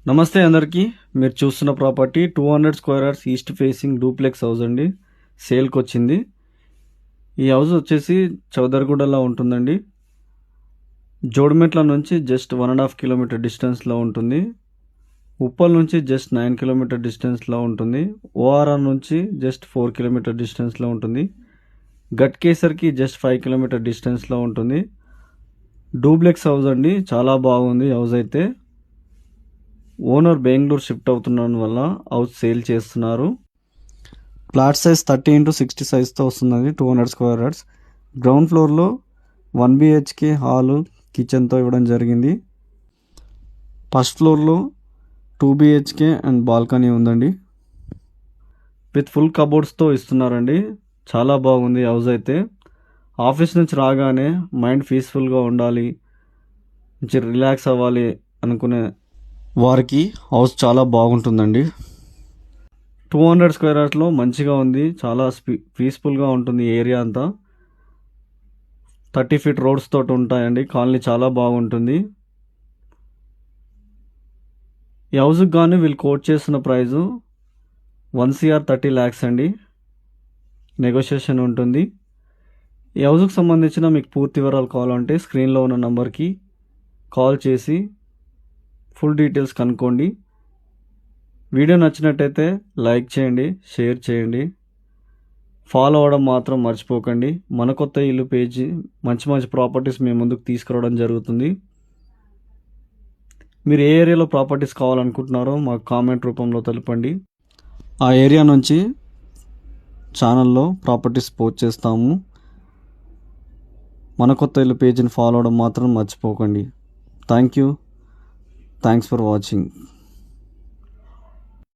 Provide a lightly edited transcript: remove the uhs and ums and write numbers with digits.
నమస్తే అందరికీ. మీరు చూస్తున్న property 200 square yards east facing duplex house అండి. సేల్కి వచ్చింది. ఈ హౌస్ వచ్చేసి చౌదర్గూడలో ఉంటుందండి. జోడిమెట్ల నుంచి జస్ట్ 1.5 కిలోమీటర్ డిస్టెన్స్లో ఉంటుంది. ఉప్పల్ నుంచి జస్ట్ 9 కిలోమీటర్ డిస్టెన్స్లో ఉంటుంది. ఓఆర్ఆర్ నుంచి జస్ట్ 4 కిలోమీటర్ డిస్టెన్స్లో ఉంటుంది. గట్కేసర్కి జస్ట్ 5 కిలోమీటర్ డిస్టెన్స్లో ఉంటుంది. డూప్లెక్స్ హౌస్ అండి, చాలా బాగుంది హౌస్ అయితే. ఓనర్ బెంగళూరు షిఫ్ట్ అవుతున్నందు వల్ల హౌస్ సేల్ చేస్తున్నారు. ప్లాట్ సైజ్ 30x60 సైజ్తో వస్తుంది. 200 స్క్వేర్ యార్డ్స్. గ్రౌండ్ ఫ్లోర్లో 1 BHK హాలు కిచెన్తో ఇవ్వడం జరిగింది. ఫస్ట్ ఫ్లోర్లో 2 BHK అండ్ బాల్కనీ ఉందండి. విత్ ఫుల్ కబోర్డ్స్తో ఇస్తున్నారండి. చాలా బాగుంది హౌస్ అయితే. ఆఫీస్ నుంచి రాగానే మైండ్ పీస్ఫుల్గా ఉండాలి, మంచి రిలాక్స్ అవ్వాలి అనుకునే వారికి హౌస్ చాలా బాగుంటుందండి. 200 స్క్వేర్ యార్డ్స్లో మంచిగా ఉంది. చాలా పీస్ఫుల్గా ఉంటుంది ఏరియా అంతా. 30 feet రోడ్స్ తోటి ఉంటాయండి. కాలనీ చాలా బాగుంటుంది. ఈ హౌస్కి కానీ వీళ్ళు కోట్ చేస్తున్న ప్రైజు 1 CR 30 lakhs అండి. నెగోషియేషన్ ఉంటుంది. ఈ హౌస్కి సంబంధించిన మీకు పూర్తి వివరాలు కావాలంటే స్క్రీన్లో ఉన్న నంబర్కి కాల్ చేసి ఫుల్ డీటెయిల్స్ కనుక్కోండి. వీడియో నచ్చినట్టయితే లైక్ చేయండి, షేర్ చేయండి, ఫాలో అవ్వడం మాత్రం మర్చిపోకండి. మన కొత్త ఇల్లు పేజీ మంచి మంచి ప్రాపర్టీస్ మేము ముందుకు తీసుకురావడం జరుగుతుంది. మీరు ఏ ఏరియాలో ప్రాపర్టీస్ కావాలనుకుంటున్నారో మాకు కామెంట్ రూపంలో తెలపండి. ఆ ఏరియా నుంచి ఛానల్లో ప్రాపర్టీస్ పోస్ట్ చేస్తాము. మన కొత్త ఇల్లు పేజీని ఫాలో అవ్వడం మాత్రం మర్చిపోకండి. Thanks for watching.